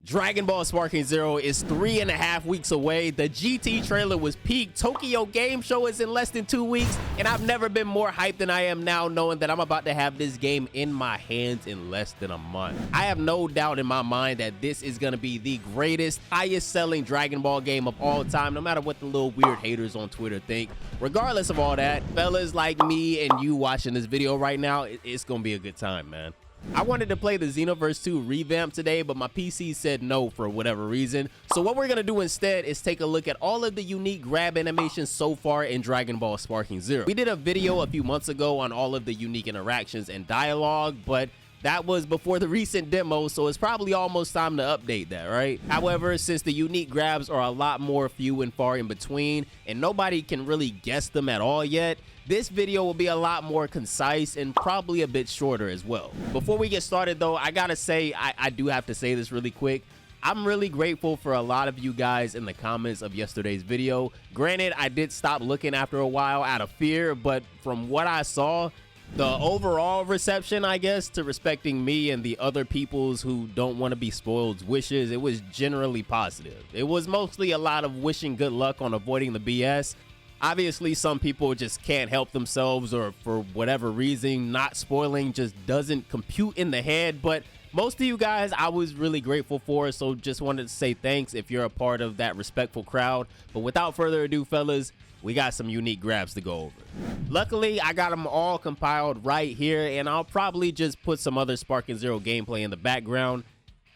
Dragon Ball Sparking Zero is 3.5 weeks away. The GT trailer was peak. Tokyo Game Show is in less than 2 weeks, and I've never been more hyped than I am now, knowing that I'm about to have this game in my hands in less than a month. I have no doubt in my mind that this is going to be the greatest, highest selling Dragon Ball game of all time, no matter what the little weird haters on Twitter think. Regardless of all that, fellas like me and you watching this video right now, it's going to be a good time, man. I wanted to play the Xenoverse 2 revamp today, but my PC said no for whatever reason. So what we're going to do instead is take a look at all of the unique grab animations so far in Dragon Ball Sparking Zero. We did a video a few months ago on all of the unique interactions and dialogue, but that was before the recent demo, so it's probably almost time to update that, right? However, since the unique grabs are a lot more few and far in between, and nobody can really guess them at all yet, this video will be a lot more concise and probably a bit shorter as well. Before we get started though, I gotta say, I do have to say this really quick. I'm really grateful for a lot of you guys in the comments of yesterday's video. Granted, I did stop looking after a while out of fear, but from what I saw, the overall reception, I guess, to respecting me and the other peoples who don't want to be spoiled's wishes, it was generally positive. It was mostly a lot of wishing good luck on avoiding the BS. Obviously, some people just can't help themselves, or for whatever reason, not spoiling just doesn't compute in the head. But most of you guys, I was really grateful for, so just wanted to say thanks if you're a part of that respectful crowd. But without further ado, fellas, we got some unique grabs to go over. Luckily, I got them all compiled right here, and I'll probably just put some other Sparking Zero gameplay in the background.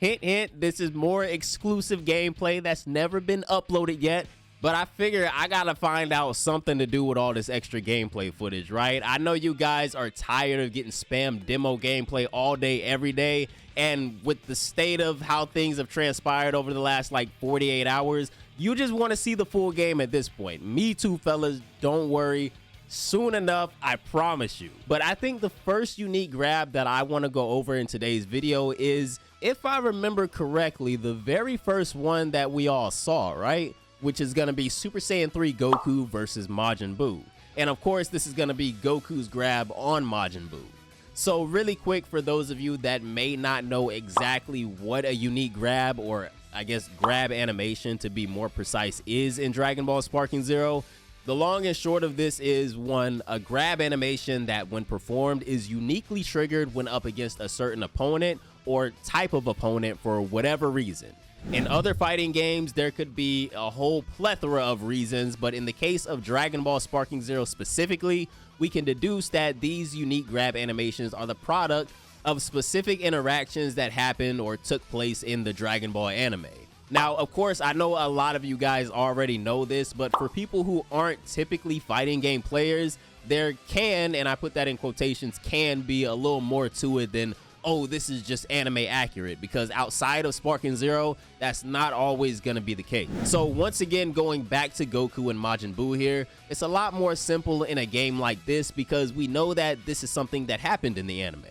Hint, hint, this is more exclusive gameplay that's never been uploaded yet. But I figure I gotta find out something to do with all this extra gameplay footage, right? I know you guys are tired of getting spam demo gameplay all day, every day. And with the state of how things have transpired over the last like 48 hours, you just want to see the full game at this point. Me too, fellas. Don't worry. Soon enough, I promise you. But I think the first unique grab that I want to go over in today's video is, if I remember correctly, the very first one that we all saw, right? Which is going to be Super Saiyan 3 Goku versus Majin Buu. And of course, this is going to be Goku's grab on Majin Buu. So really quick, for those of you that may not know exactly what a unique grab, or I guess grab animation to be more precise, is in Dragon Ball Sparking Zero, the long and short of this is, one, a grab animation that when performed is uniquely triggered when up against a certain opponent or type of opponent for whatever reason. In other fighting games, there could be a whole plethora of reasons, but in the case of Dragon Ball Sparking Zero specifically, we can deduce that these unique grab animations are the product of specific interactions that happened or took place in the Dragon Ball anime. Now, of course, I know a lot of you guys already know this, but for people who aren't typically fighting game players, there can, and I put that in quotations, can be a little more to it than, oh, this is just anime accurate, because outside of Sparking Zero, that's not always going to be the case. So once again, going back to Goku and Majin Buu here, it's a lot more simple in a game like this because we know that this is something that happened in the anime.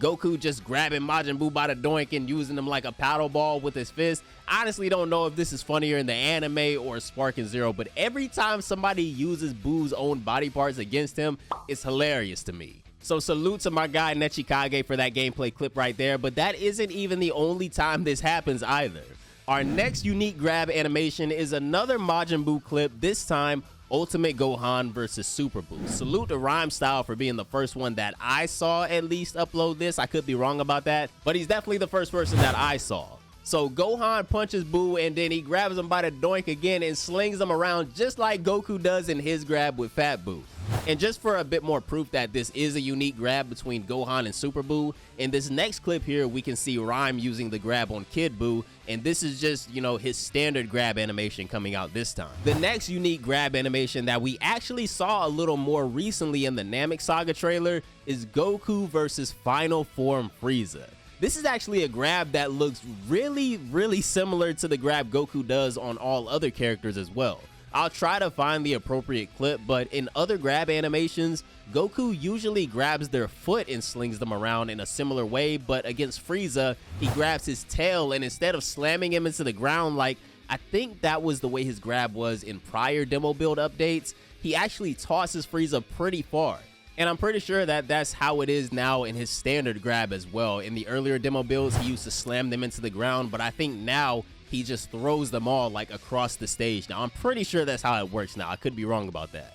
Goku just grabbing Majin Buu by the doink and using him like a paddle ball with his fist. I honestly don't know if this is funnier in the anime or Sparking Zero, but every time somebody uses Buu's own body parts against him, it's hilarious to me. So salute to my guy Nechikage for that gameplay clip right there, but that isn't even the only time this happens either. Our next unique grab animation is another Majin Buu clip, this time Ultimate Gohan versus Super Buu. Salute to Rhyme Style for being the first one that I saw at least upload this. I could be wrong about that, but he's definitely the first person that I saw. So Gohan punches Buu and then he grabs him by the doink again and slings him around just like Goku does in his grab with Fat Buu. And just for a bit more proof that this is a unique grab between Gohan and Super Buu, in this next clip here, we can see Rhyme using the grab on Kid Buu, and this is just, you know, his standard grab animation coming out this time. The next unique grab animation that we actually saw a little more recently in the Namek Saga trailer is Goku versus Final Form Frieza. This is actually a grab that looks really similar to the grab Goku does on all other characters as well. I'll try to find the appropriate clip, but in other grab animations, Goku usually grabs their foot and slings them around in a similar way, but against Frieza, he grabs his tail, and instead of slamming him into the ground like I think that was the way his grab was in prior demo build updates, he actually tosses Frieza pretty far. And I'm pretty sure that that's how it is now in his standard grab as well. In the earlier demo builds, he used to slam them into the ground, but I think now he just throws them all like across the stage. Now, I'm pretty sure that's how it works now. I could be wrong about that.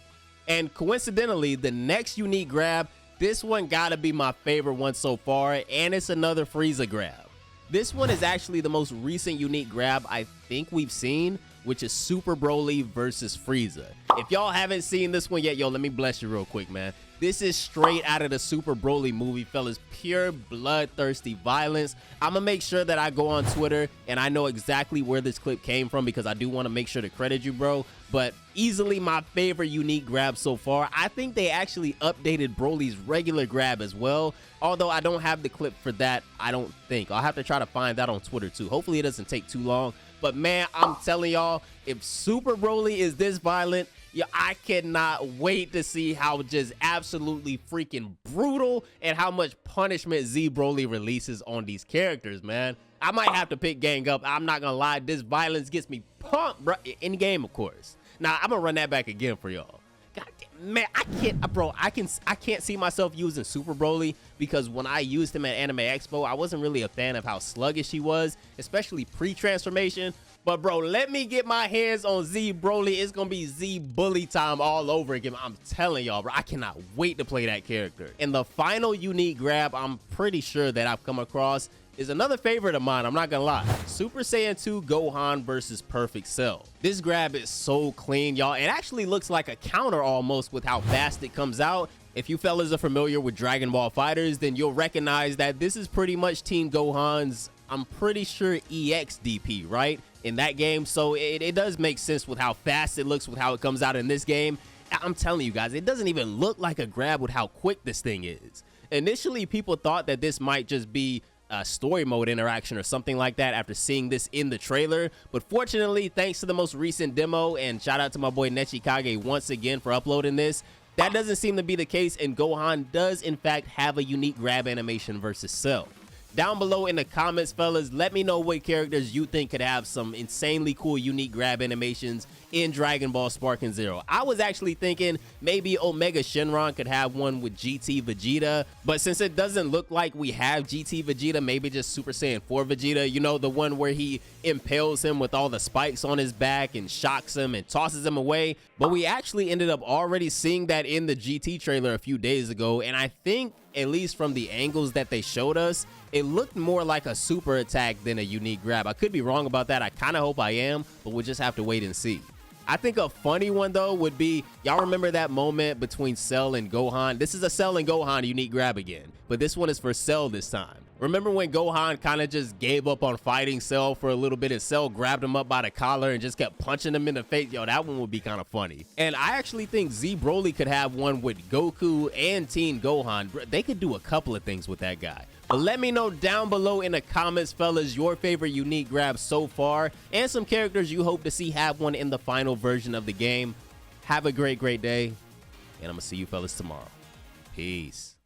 And coincidentally, the next unique grab, this one gotta be my favorite one so far, and it's another Frieza grab. This one is actually the most recent unique grab I think we've seen, which is Super Broly versus Frieza. If y'all haven't seen this one yet, yo, let me bless you real quick, man. This is straight out of the Super Broly movie, fellas. Pure bloodthirsty violence. I'm gonna make sure that I go on Twitter and I know exactly where this clip came from because I do want to make sure to credit you, bro. But easily my favorite unique grab so far. I think they actually updated Broly's regular grab as well. Although I don't have the clip for that, I don't think. I'll have to try to find that on Twitter too. Hopefully it doesn't take too long. But man, I'm telling y'all, if Super Broly is this violent, yeah, I cannot wait to see how just absolutely freaking brutal and how much punishment Z Broly releases on these characters, man. I might have to pick gang up. I'm not gonna lie, this violence gets me pumped, bro. In game, of course. Now I'm gonna run that back again for y'all. God damn, man, I can't, bro. I can't see myself using Super Broly because when I used him at Anime Expo, I wasn't really a fan of how sluggish he was, especially pre-transformation. But bro, let me get my hands on Z Broly. It's gonna be Z Bully time all over again. I'm telling y'all, bro, I cannot wait to play that character. And the final unique grab I'm pretty sure that I've come across is another favorite of mine, I'm not gonna lie. Super Saiyan 2 Gohan versus Perfect Cell. This grab is so clean, y'all. It actually looks like a counter almost with how fast it comes out. If you fellas are familiar with Dragon Ball FighterZ, then you'll recognize that this is pretty much Team Gohan's, I'm pretty sure, EX DP, right? In that game. So it does make sense with how fast it looks with how it comes out in this game. I'm telling you guys, it doesn't even look like a grab with how quick this thing is. Initially, people thought that this might just be a story mode interaction or something like that after seeing this in the trailer, but fortunately, thanks to the most recent demo, and shout out to my boy Nechikage once again for uploading this, that doesn't seem to be the case, and Gohan does in fact have a unique grab animation versus Cell. Down below in the comments, fellas, let me know what characters you think could have some insanely cool unique grab animations in Dragon Ball Sparking Zero. I was actually thinking maybe Omega Shenron could have one with GT Vegeta, but since it doesn't look like we have GT Vegeta, maybe just Super Saiyan 4 Vegeta, you know, the one where he impales him with all the spikes on his back and shocks him and tosses him away. But we actually ended up already seeing that in the GT trailer a few days ago, and I think, at least from the angles that they showed us, it looked more like a super attack than a unique grab. I could be wrong about that. I kind of hope I am, but we'll just have to wait and see. I think a funny one though would be, y'all remember that moment between Cell and Gohan? This is a Cell and Gohan unique grab again, but this one is for Cell this time. Remember when Gohan kind of just gave up on fighting Cell for a little bit and Cell grabbed him up by the collar and just kept punching him in the face? Yo, that one would be kind of funny. And I actually think Z Broly could have one with Goku and Teen Gohan. They could do a couple of things with that guy. But let me know down below in the comments, fellas, your favorite unique grabs so far and some characters you hope to see have one in the final version of the game. Have a great day, and I'm gonna see you fellas tomorrow. Peace.